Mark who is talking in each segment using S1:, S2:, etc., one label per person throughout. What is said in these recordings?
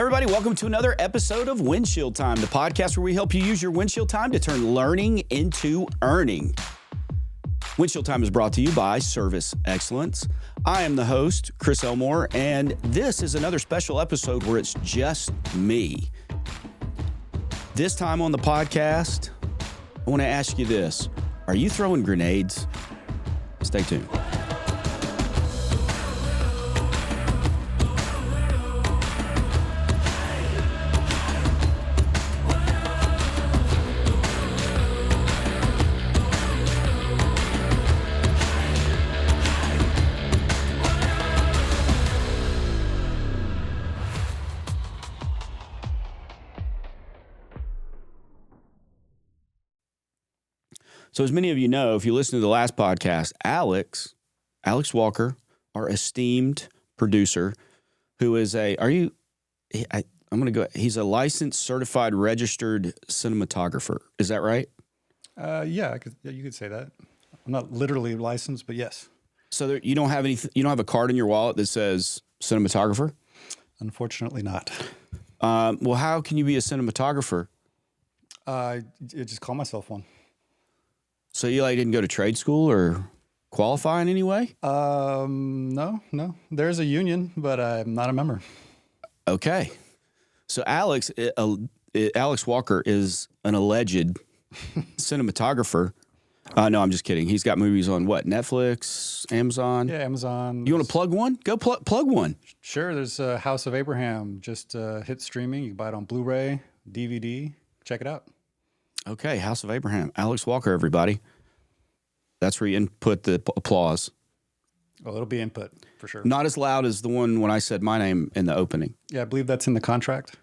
S1: Everybody, welcome to another episode of Windshield Time, the podcast where we help you use your windshield time to turn learning into earning. Windshield Time is brought to you by Service Excellence. I am the host, Chris Elmore, and this is another special episode where it's just me. This time on the podcast, I want to ask you this. Are you throwing grenades? Stay tuned. So as many of you know, if you listen to the last podcast, Alex Walker, our esteemed producer, who is he's a licensed, certified, registered cinematographer. Is that right?
S2: Yeah, you could say that. I'm not literally licensed, but yes.
S1: So you don't have a card in your wallet that says cinematographer?
S2: Unfortunately not.
S1: Well, how can you be a cinematographer?
S2: I just call myself one.
S1: So you didn't go to trade school or qualify in any way?
S2: No. There's a union, but I'm not a member.
S1: Okay. So Alex Walker is an alleged cinematographer. No, I'm just kidding. He's got movies on what? Netflix, Amazon?
S2: Yeah, Amazon.
S1: You want to plug one? Go plug one.
S2: Sure. There's House of Abraham. Just hit streaming. You can buy it on Blu-ray, DVD. Check it out.
S1: Okay, House of Abraham. Alex Walker, everybody. That's where you input the applause.
S2: Oh, it'll be input for sure.
S1: Not as loud as the one when I said my name in the opening.
S2: Yeah, I believe that's in the contract.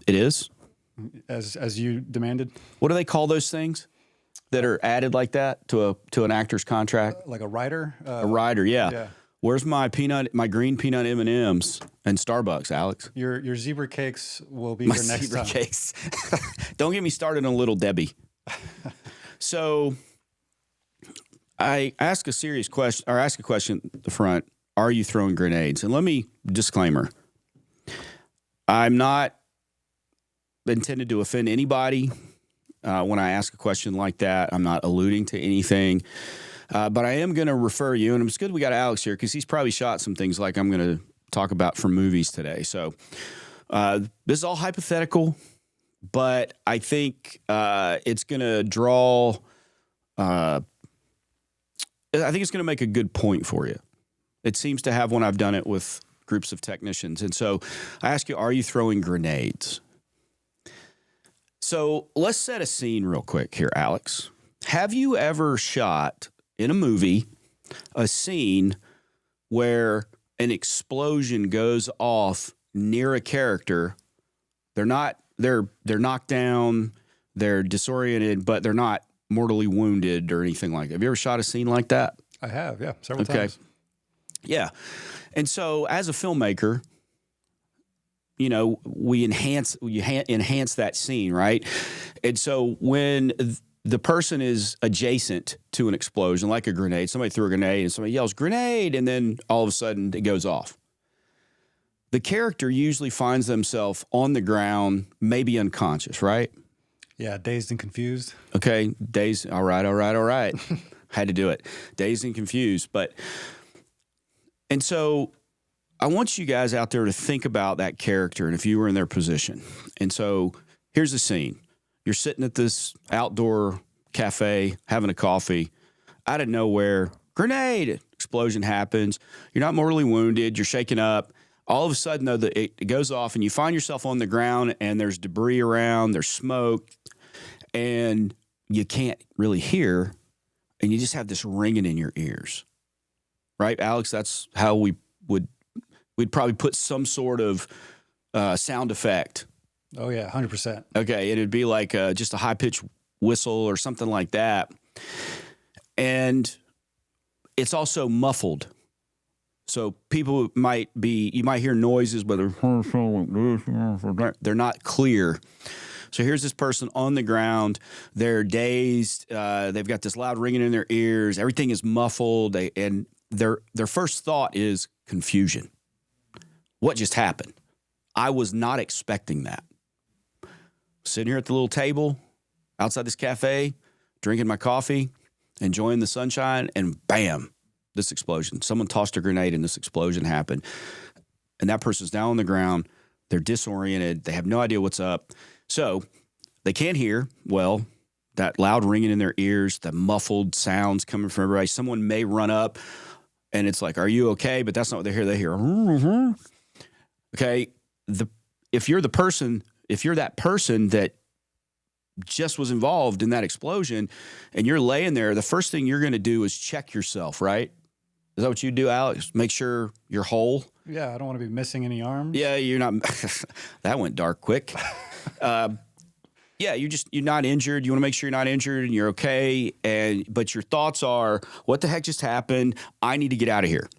S1: It is?
S2: As you demanded.
S1: What do they call those things that are added like that to an actor's contract?
S2: Like a rider?
S1: A rider, yeah. Where's my green peanut M&Ms and Starbucks, Alex?
S2: Your zebra cakes will be
S1: my
S2: your next
S1: zebra
S2: time.
S1: Cakes. Don't get me started on Little Debbie. So I ask a question at the front. Are you throwing grenades? And let me disclaimer. I'm not intended to offend anybody when I ask a question like that. I'm not alluding to anything. But I am going to refer you, and it's good we got Alex here because he's probably shot some things like I'm going to talk about from movies today. So this is all hypothetical, but I think it's going to draw I think it's going to make a good point for you. It seems to have when I've done it with groups of technicians. And so I ask you, are you throwing grenades? So let's set a scene real quick here, Alex. Have you ever shot in a movie a scene where an explosion goes off near a character? They're knocked down, they're disoriented, but they're not mortally wounded or anything like that. Have you ever shot a scene like that?
S2: I have, yeah, several times.
S1: Yeah. And so as a filmmaker, we enhance that scene, right? And so when the person is adjacent to an explosion, like a grenade. Somebody threw a grenade and somebody yells, "Grenade!" And then all of a sudden it goes off. The character usually finds themselves on the ground, maybe unconscious, right?
S2: Yeah, dazed and confused.
S1: Okay, dazed. All right. Had to do it. Dazed and confused. And so I want you guys out there to think about that character and if you were in their position. And so here's the scene. You're sitting at this outdoor cafe, having a coffee. Out of nowhere, grenade! Explosion happens. You're not mortally wounded. You're shaken up. All of a sudden, though, it goes off, and you find yourself on the ground, and there's debris around. There's smoke, and you can't really hear, and you just have this ringing in your ears. Right, Alex? That's how we'd probably put some sort of sound effect.
S2: Oh, yeah, 100%.
S1: Okay, it'd be like just a high-pitched whistle or something like that. And it's also muffled. So people you might hear noises, but they're not clear. So here's this person on the ground. They're dazed. They've got this loud ringing in their ears. Everything is muffled. And their first thought is confusion. What just happened? I was not expecting that. Sitting here at the little table outside this cafe, drinking my coffee, enjoying the sunshine, and bam, this explosion. Someone tossed a grenade and this explosion happened. And that person's down on the ground. They're disoriented. They have no idea what's up. So they can't hear well, that loud ringing in their ears, the muffled sounds coming from everybody. Someone may run up and it's like, are you okay? But that's not what they hear. They hear, okay. If you're that person that just was involved in that explosion and you're laying there, the first thing you're going to do is check yourself, right? Is that what you do, Alex? Make sure you're whole.
S2: Yeah, I don't want to be missing any arms.
S1: Yeah, you're not. That went dark quick. Yeah, you're not injured. You want to make sure you're not injured and you're okay. But your thoughts are, what the heck just happened? I need to get out of here.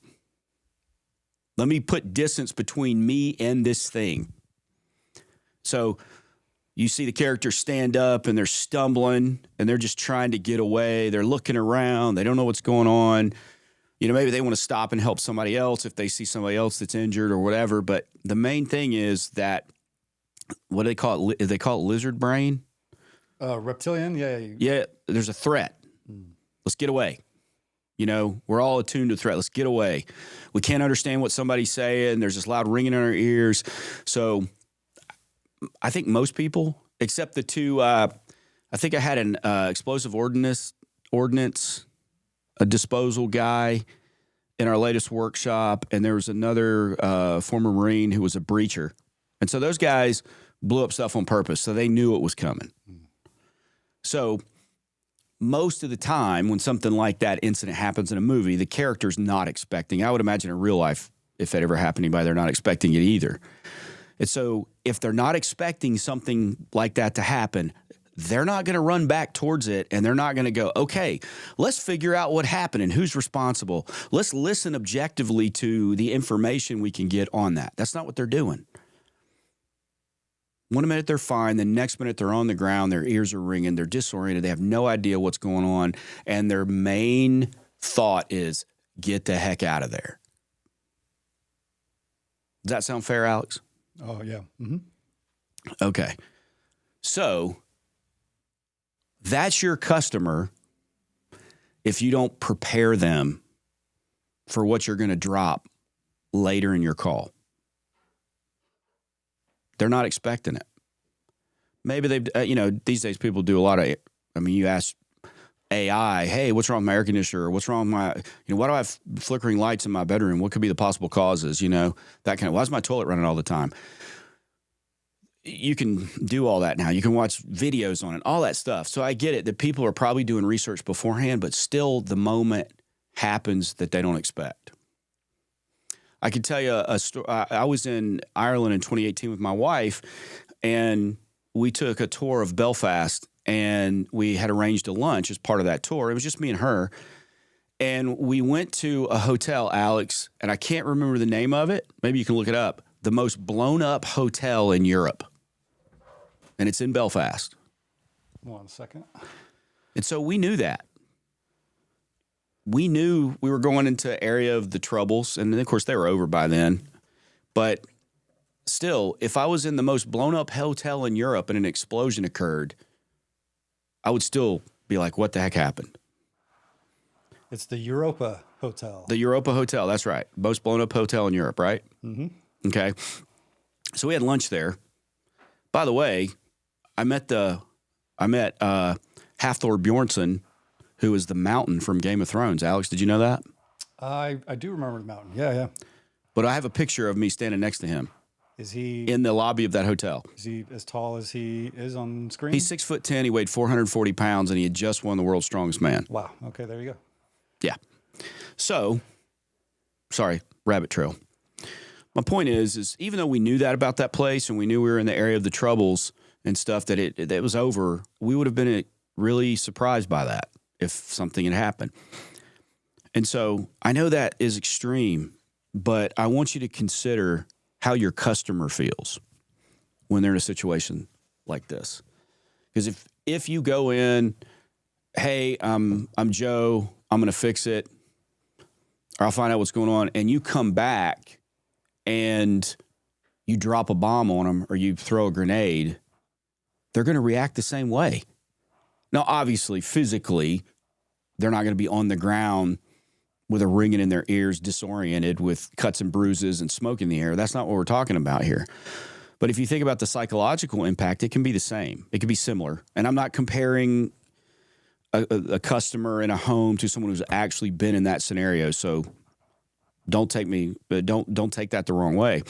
S1: Let me put distance between me and this thing. So you see the characters stand up and they're stumbling and they're just trying to get away. They're looking around. They don't know what's going on. You know, maybe they want to stop and help somebody else if they see somebody else that's injured or whatever. But the main thing is that, what do they call it? They call it lizard brain?
S2: Reptilian? Yeah.
S1: Yeah, there's a threat. Let's get away. You know, we're all attuned to threat. Let's get away. We can't understand what somebody's saying. There's this loud ringing in our ears. So I think most people, except the two, I think I had an explosive ordnance, a disposal guy in our latest workshop, and there was another former Marine who was a breacher. And so those guys blew up stuff on purpose, so they knew it was coming. So most of the time when something like that incident happens in a movie, the character's not expecting. I would imagine in real life, if it ever happened to anybody, they're not expecting it either. And so if they're not expecting something like that to happen, they're not going to run back towards it, and they're not going to go, okay, let's figure out what happened and who's responsible. Let's listen objectively to the information we can get on that. That's not what they're doing. One minute they're fine, the next minute they're on the ground, their ears are ringing, they're disoriented, they have no idea what's going on, and their main thought is, get the heck out of there. Does that sound fair, Alex?
S2: Oh, yeah. Mm-hmm.
S1: Okay. So that's your customer if you don't prepare them for what you're going to drop later in your call. They're not expecting it. Maybe they've, these days people do a lot of, you ask AI, hey, what's wrong with my air conditioner? Or what's wrong with my, why do I have flickering lights in my bedroom? What could be the possible causes? That kind of, why is my toilet running all the time? You can do all that now. You can watch videos on it, all that stuff. So I get it that people are probably doing research beforehand, but still the moment happens that they don't expect. I can tell you a story. I was in Ireland in 2018 with my wife, and we took a tour of Belfast, and we had arranged a lunch as part of that tour. It was just me and her. And we went to a hotel, Alex, and I can't remember the name of it. Maybe you can look it up. The most blown up hotel in Europe. And it's in Belfast.
S2: 1 second.
S1: And so we knew that. We knew we were going into area of the troubles. And of course, they were over by then. But still, if I was in the most blown up hotel in Europe and an explosion occurred, I would still be like, what the heck happened?
S2: It's the Europa Hotel.
S1: The Europa Hotel, that's right. Most blown up hotel in Europe, right?
S2: Mm-hmm.
S1: Okay. So we had lunch there. By the way, I met Hafthor Bjornsson, who is the mountain from Game of Thrones. Alex, did you know that?
S2: I do remember the mountain. Yeah.
S1: But I have a picture of me standing next to him.
S2: Is he
S1: in the lobby of that hotel?
S2: Is he as tall as he is on screen?
S1: He's 6'10". He weighed 440 pounds, and he had just won the world's strongest man.
S2: Wow. Okay, there you go.
S1: Yeah. So, sorry, rabbit trail. My point is even though we knew that about that place and we knew we were in the area of the troubles and stuff, that it was over, we would have been really surprised by that if something had happened. And so I know that is extreme, but I want you to consider how your customer feels when they're in a situation like this. Because if you go in, hey, I'm Joe, I'm going to fix it, or I'll find out what's going on, and you come back and you drop a bomb on them or you throw a grenade, they're going to react the same way. Now, obviously, physically, they're not going to be on the ground with a ringing in their ears, disoriented with cuts and bruises and smoke in the air. That's not what we're talking about here. But if you think about the psychological impact, it can be the same. It can be similar. And I'm not comparing a customer in a home to someone who's actually been in that scenario. So don't take that the wrong way.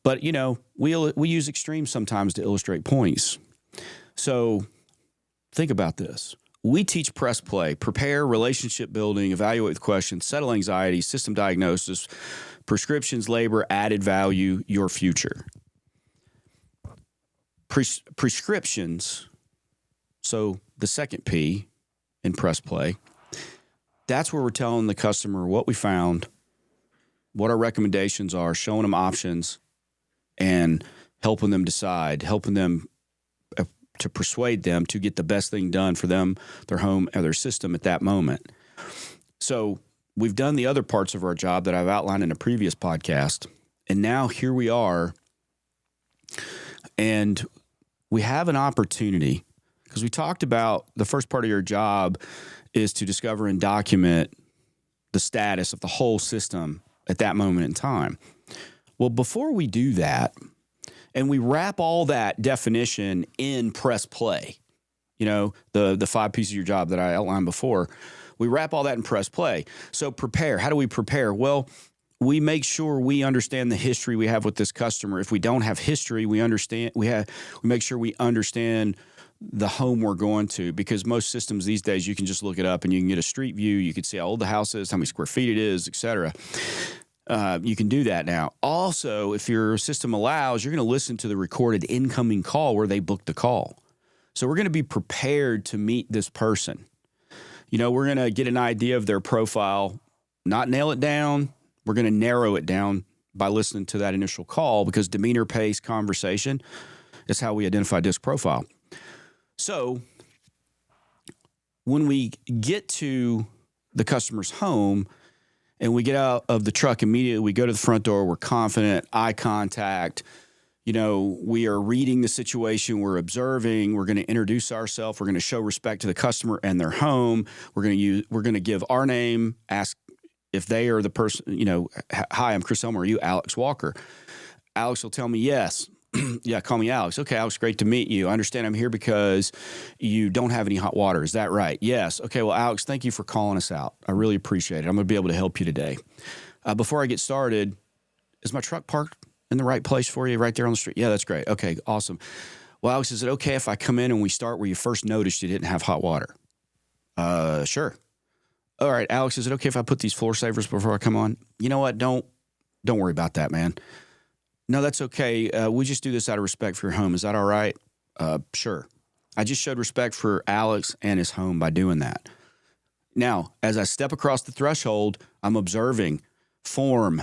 S1: But, you know, we use extremes sometimes to illustrate points. So think about this. We teach press play, prepare, relationship building, evaluate with questions, settle anxiety, system diagnosis, prescriptions, labor, added value, your future. Prescriptions, so the second P in press play, that's where we're telling the customer what we found, what our recommendations are, showing them options, and helping them decide, helping them to persuade them to get the best thing done for them, their home, or their system at that moment. So we've done the other parts of our job that I've outlined in a previous podcast, and now here we are, and we have an opportunity because we talked about the first part of your job is to discover and document the status of the whole system at that moment in time. Well, before we do that, and we wrap all that definition in press play, you know, the 5 pieces of your job that I outlined before, we wrap all that in press play. So prepare. How do we prepare? Well, we make sure we understand the history we have with this customer. If we don't have history, we make sure we understand the home we're going to, because most systems these days, you can just look it up and you can get a street view. You can see how old the house is, how many square feet it is, et cetera. You can do that now. Also, if your system allows, you're going to listen to the recorded incoming call where they booked the call. So we're going to be prepared to meet this person. You know, we're going to get an idea of their profile, not nail it down. We're going to narrow it down by listening to that initial call, because demeanor, pace, conversation is how we identify disc profile. So when we get to the customer's home, and we get out of the truck immediately, we go to the front door, we're confident, eye contact, you know, we are reading the situation, we're observing, we're going to introduce ourselves, we're going to show respect to the customer and their home, we're going to give our name, ask if they are the person, you know, hi, I'm Chris Elmore, are you Alex Walker? Alex will tell me yes. Yeah, call me Alex. Okay, Alex, great to meet you. I understand I'm here because you don't have any hot water. Is that right? Yes. Okay, well, Alex, thank you for calling us out. I really appreciate it. I'm going to be able to help you today. Before I get started, is my truck parked in the right place for you right there on the street? Yeah, that's great. Okay, awesome. Well, Alex, is it okay if I come in and we start where you first noticed you didn't have hot water? Sure. All right, Alex, is it okay if I put these floor savers before I come on? You know what? Don't worry about that, man. No, that's okay. We just do this out of respect for your home. Is that all right? Sure. I just showed respect for Alex and his home by doing that. Now, as I step across the threshold, I'm observing form,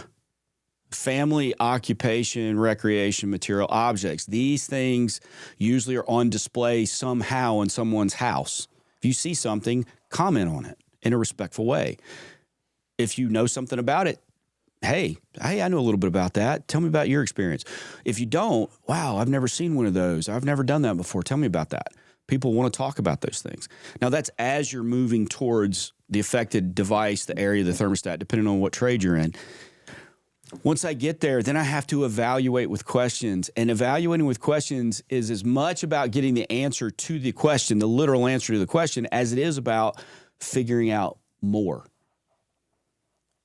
S1: family, occupation, recreation, material, objects. These things usually are on display somehow in someone's house. If you see something, comment on it in a respectful way. If you know something about it, Hey, I know a little bit about that. Tell me about your experience. If you don't, wow, I've never seen one of those. I've never done that before. Tell me about that. People want to talk about those things. Now, that's as you're moving towards the affected device, the area, the thermostat, depending on what trade you're in. Once I get there, then I have to evaluate with questions. And evaluating with questions is as much about getting the answer to the question, the literal answer to the question, as it is about figuring out more.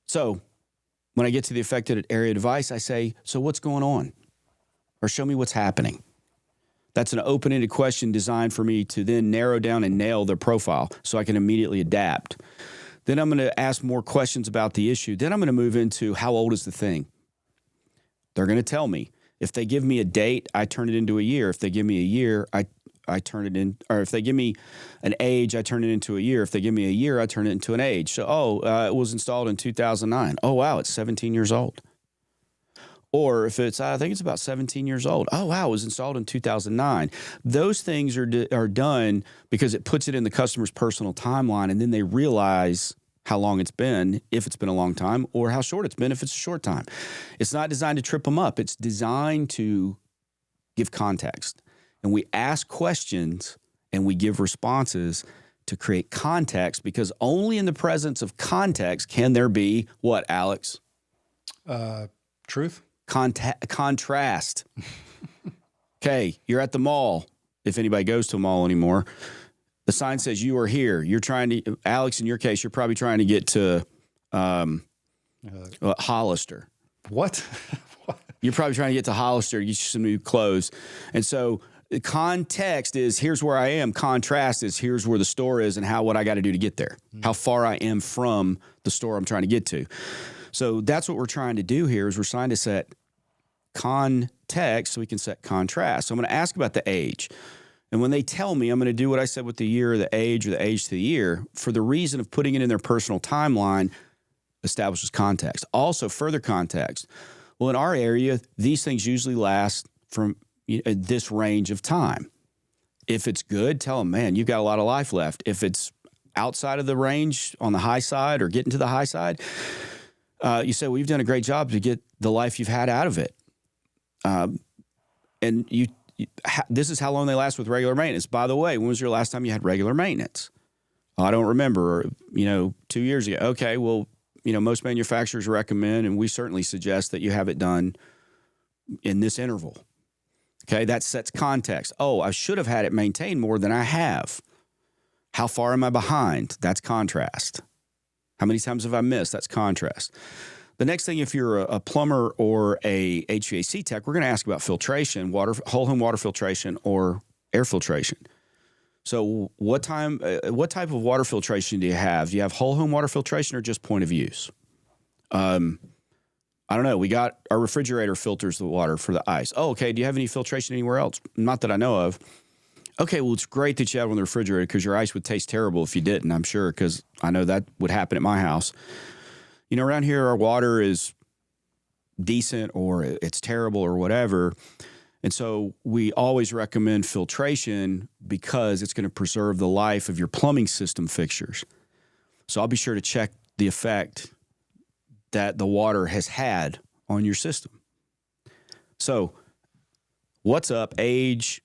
S1: So when I get to the affected area device, I say, so what's going on? Or show me what's happening. That's an open-ended question designed for me to then narrow down and nail their profile so I can immediately adapt. Then I'm going to ask more questions about the issue. Then I'm going to move into how old is the thing? They're going to tell me. If they give me a date, I turn it into a year. If they give me a year, I turn it in, or if they give me an age, I turn it into a year. If they give me a year, I turn it into an age. So, it was installed in 2009. Oh, wow, it's 17 years old. Or if it's, I think it's about 17 years old. Oh, wow, it was installed in 2009. Those things are done because it puts it in the customer's personal timeline, and then they realize how long it's been, if it's been a long time, or how short it's been, if it's a short time. It's not designed to trip them up. It's designed to give context. And we ask questions and we give responses to create context, because only in the presence of context can there be what, Alex?
S2: Truth.
S1: Contrast. Okay, you're at the mall. If anybody goes to a mall anymore, the sign says you are here. You're trying to, Alex, in your case, you're probably trying to get to Hollister.
S2: What?
S1: You're probably trying to get to Hollister to get you some new clothes. And so the context is here's where I am. Contrast is here's where the store is and what I got to do to get there, how far I am from the store I'm trying to get to. So that's what we're trying to do here is we're trying to set context so we can set contrast. So I'm going to ask about the age. And when they tell me, I'm going to do what I said with the year, the age, or the age to the year for the reason of putting it in their personal timeline establishes context. Also, further context. Well, in our area, these things usually last from this range of time. If it's good, tell them, man, you've got a lot of life left. If it's outside of the range on the high side or getting to the high side, you say, well, you've done a great job to get the life you've had out of it. And this is how long they last with regular maintenance. By the way, when was your last time you had regular maintenance? I don't remember, 2 years ago. Okay, well, most manufacturers recommend, and we certainly suggest that you have it done in this interval. Okay, that sets context. Oh, I should have had it maintained more than I have. How far am I behind? That's contrast. How many times have I missed? That's contrast. The next thing, if you're a plumber or a HVAC tech, we're going to ask about filtration, whole home water filtration or air filtration. So what type of water filtration do you have? Do you have whole home water filtration or just point of use? I don't know. We got our refrigerator filters the water for the ice. Oh, okay. Do you have any filtration anywhere else? Not that I know of. Okay, well, it's great that you have it on the refrigerator because your ice would taste terrible if you didn't, I'm sure, because I know that would happen at my house. Around here, our water is decent or it's terrible or whatever. And so we always recommend filtration because it's going to preserve the life of your plumbing system fixtures. So I'll be sure to check the effect that the water has had on your system. So what's up? Age,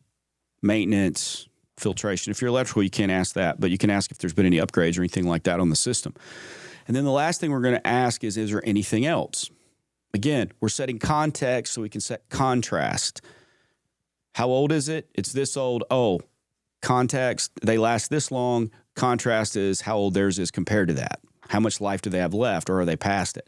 S1: maintenance, filtration. If you're electrical, you can't ask that, but you can ask if there's been any upgrades or anything like that on the system. And then the last thing we're going to ask is there anything else? Again, we're setting context so we can set contrast. How old is it? It's this old. Oh, context, they last this long. Contrast is how old theirs is compared to that. How much life do they have left, or are they past it?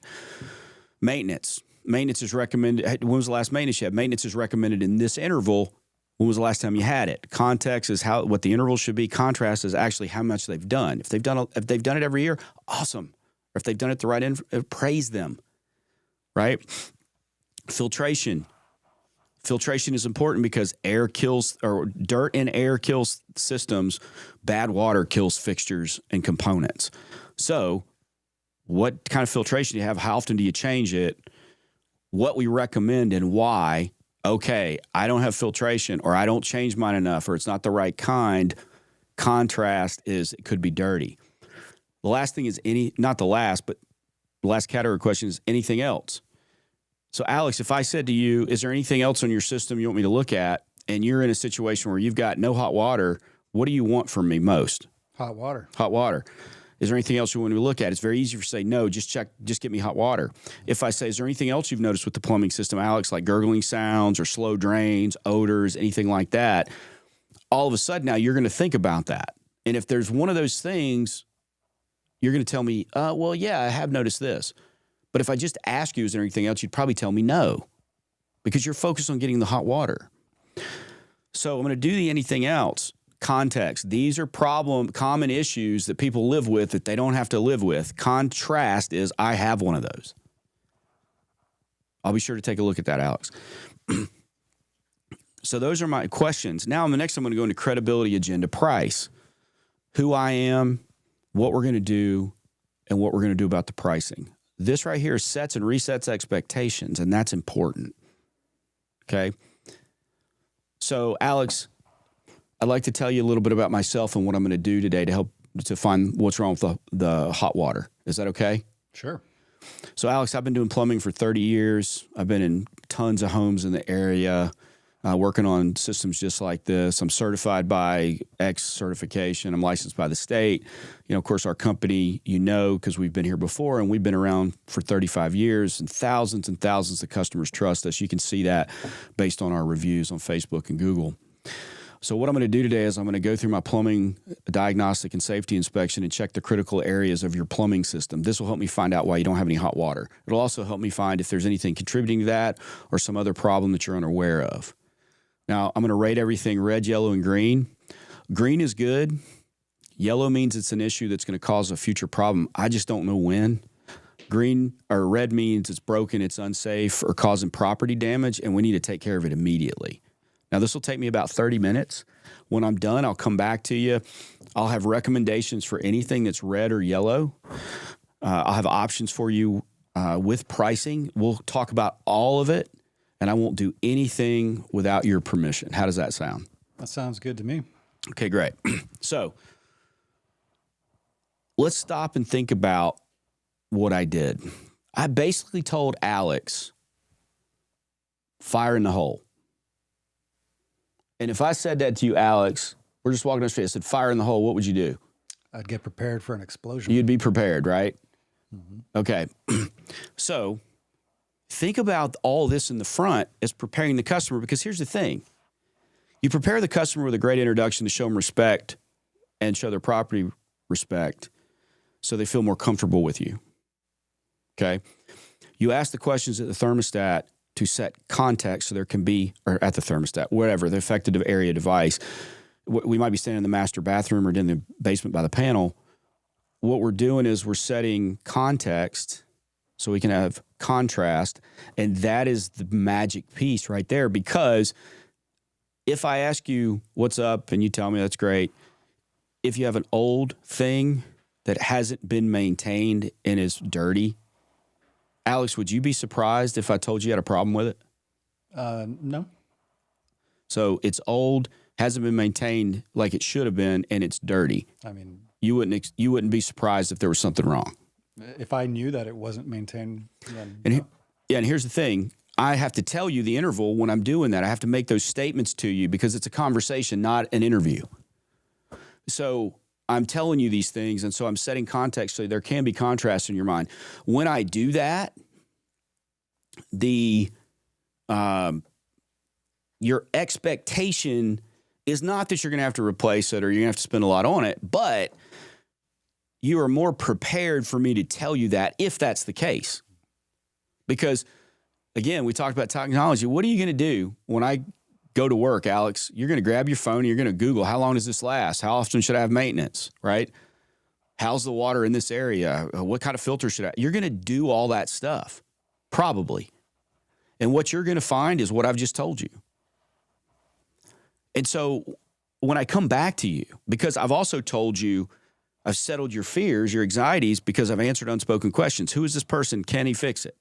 S1: Maintenance. Maintenance is recommended. When was the last maintenance you had? Maintenance is recommended in this interval. When was the last time you had it? Context is what the interval should be. Contrast is actually how much they've done. If they've done it every year, awesome. Or if they've done it the right praise them. Right? Filtration. Filtration is important because dirt and air kills systems. Bad water kills fixtures and components. So what kind of filtration do you have? How often do you change it? What we recommend and why. Okay, I don't have filtration or I don't change mine enough or it's not the right kind. Contrast is it could be dirty. The last thing is not the last, but the last category question is anything else. So Alex, if I said to you, is there anything else on your system you want me to look at? And you're in a situation where you've got no hot water, what do you want from me most?
S2: Hot water.
S1: Hot water. Is there anything else you want me to look at? It's very easy to say, no, just get me hot water. If I say, is there anything else you've noticed with the plumbing system, Alex, like gurgling sounds or slow drains, odors, anything like that, all of a sudden now you're going to think about that. And if there's one of those things, you're going to tell me, well, yeah, I have noticed this. But if I just ask you, is there anything else, you'd probably tell me no, because you're focused on getting the hot water. So I'm going to do the anything else. Context. These are common issues that people live with that they don't have to live with. Contrast is I have one of those. I'll be sure to take a look at that, Alex. So those are my questions. Now, the next I'm going to go into credibility, agenda, price. Who I am, what we're going to do, and what we're going to do about the pricing. This right here sets and resets expectations, and that's important. Okay? So, Alex, I'd like to tell you a little bit about myself and what I'm going to do today to help to find what's wrong with the hot water. Is that okay?
S2: Sure.
S1: So, Alex, I've been doing plumbing for 30 years. I've been in tons of homes in the area, working on systems just like this. I'm certified by X certification. I'm licensed by the state. Of course, our company, because we've been here before and we've been around for 35 years and thousands of customers trust us. You can see that based on our reviews on Facebook and Google. So what I'm going to do today is I'm going to go through my plumbing diagnostic and safety inspection and check the critical areas of your plumbing system. This will help me find out why you don't have any hot water. It'll also help me find if there's anything contributing to that or some other problem that you're unaware of. Now, I'm going to rate everything red, yellow, and green. Green is good. Yellow means it's an issue that's going to cause a future problem. I just don't know when. Green or red means it's broken, it's unsafe, or causing property damage, and we need to take care of it immediately. Now, this will take me about 30 minutes. When I'm done, I'll come back to you. I'll have recommendations for anything that's red or yellow. I'll have options for you with pricing. We'll talk about all of it, and I won't do anything without your permission. How does that sound?
S2: That sounds good to me.
S1: Okay, great. So let's stop and think about what I did. I basically told Alex, fire in the hole. And if I said that to you, Alex, we're just walking down the street, I said, fire in the hole, what would you do?
S2: I'd get prepared for an explosion.
S1: You'd be prepared, right? Mm-hmm. Okay. So think about all this in the front as preparing the customer, because here's the thing. You prepare the customer with a great introduction to show them respect and show their property respect so they feel more comfortable with you. Okay? You ask the questions at the thermostat to set context so there can be, or at the thermostat, whatever, the affected area device. We might be standing in the master bathroom or in the basement by the panel. What we're doing is we're setting context so we can have contrast, and that is the magic piece right there, because if I ask you what's up and you tell me that's great, if you have an old thing that hasn't been maintained and is dirty, Alex, would you be surprised if I told you had a problem with it?
S2: No.
S1: So it's old, hasn't been maintained like it should have been, and it's dirty.
S2: I mean,
S1: you wouldn't be surprised if there was something wrong.
S2: If I knew that it wasn't maintained, then
S1: and here's the thing. I have to tell you the interval when I'm doing that. I have to make those statements to you because it's a conversation, not an interview. So I'm telling you these things, and so I'm setting context so there can be contrast in your mind. When I do that, your expectation is not that you're going to have to replace it or you're going to have to spend a lot on it, but you are more prepared for me to tell you that if that's the case. Because, again, we talked about technology. What are you going to do when I go to work, Alex? You're going to grab your phone and you're going to Google, how long does this last? How often should I have maintenance, right? How's the water in this area? What kind of filter should I? You're going to do all that stuff, probably. And what you're going to find is what I've just told you. And so when I come back to you, because I've also told you, I've settled your fears, your anxieties, because I've answered unspoken questions. Who is this person? Can he fix it?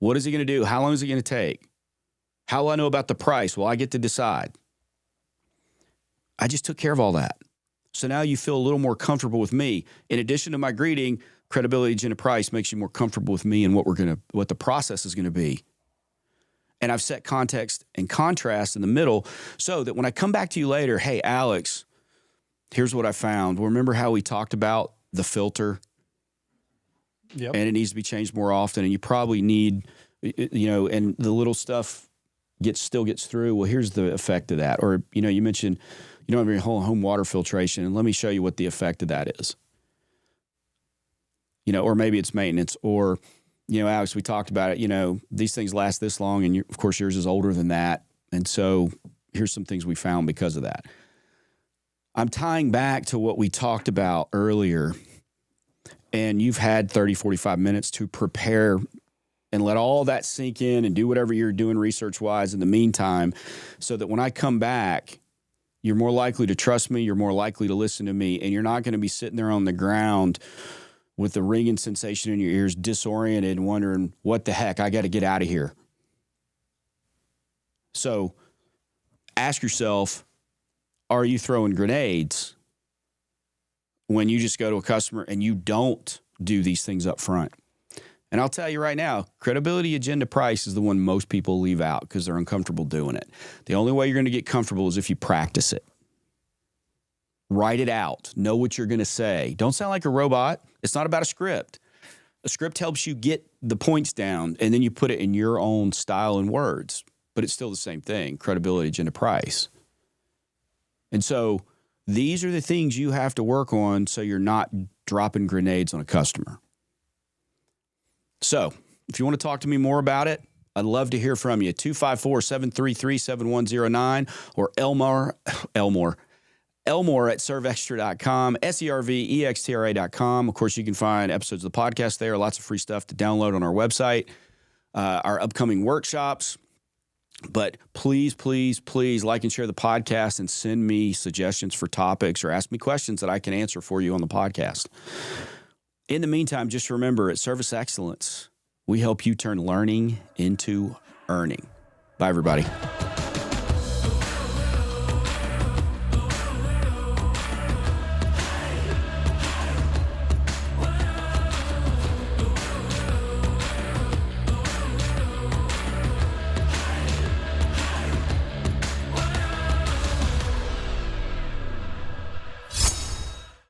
S1: What is he going to do? How long is it going to take? How will I know about the price? Well, I get to decide. I just took care of all that. So now you feel a little more comfortable with me. In addition to my greeting, credibility, Jenna Price makes you more comfortable with me and what the process is going to be. And I've set context and contrast in the middle so that when I come back to you later, hey, Alex, here's what I found. Well, remember how we talked about the filter?
S2: Yep.
S1: And it needs to be changed more often. And you probably need, and the little stuff still gets through. Well, here's the effect of that. Or, you mentioned you don't have your whole home water filtration, and let me show you what the effect of that is. Or maybe it's maintenance, or, Alex, we talked about it, these things last this long, and of course yours is older than that. And so here's some things we found because of that. I'm tying back to what we talked about earlier, and you've had 30, 45 minutes to prepare and let all that sink in and do whatever you're doing research-wise in the meantime, so that when I come back, you're more likely to trust me, you're more likely to listen to me, and you're not going to be sitting there on the ground with the ringing sensation in your ears, disoriented and wondering, what the heck, I got to get out of here. So ask yourself, are you throwing grenades when you just go to a customer and you don't do these things up front. And I'll tell you right now, credibility, agenda, price is the one most people leave out because they're uncomfortable doing it. The only way you're going to get comfortable is if you practice it. Write it out. Know what you're going to say. Don't sound like a robot. It's not about a script. A script helps you get the points down, and then you put it in your own style and words. But it's still the same thing, credibility, agenda, price. And so these are the things you have to work on so you're not dropping grenades on a customer. So if you want to talk to me more about it, I'd love to hear from you. 254-733-7109 or Elmore at servextra.com, servextra.com. Of course, you can find episodes of the podcast there. Lots of free stuff to download on our website, our upcoming workshops. But please, please, please like and share the podcast and send me suggestions for topics or ask me questions that I can answer for you on the podcast. In the meantime, just remember, at Service Excellence, we help you turn learning into earning. Bye, everybody.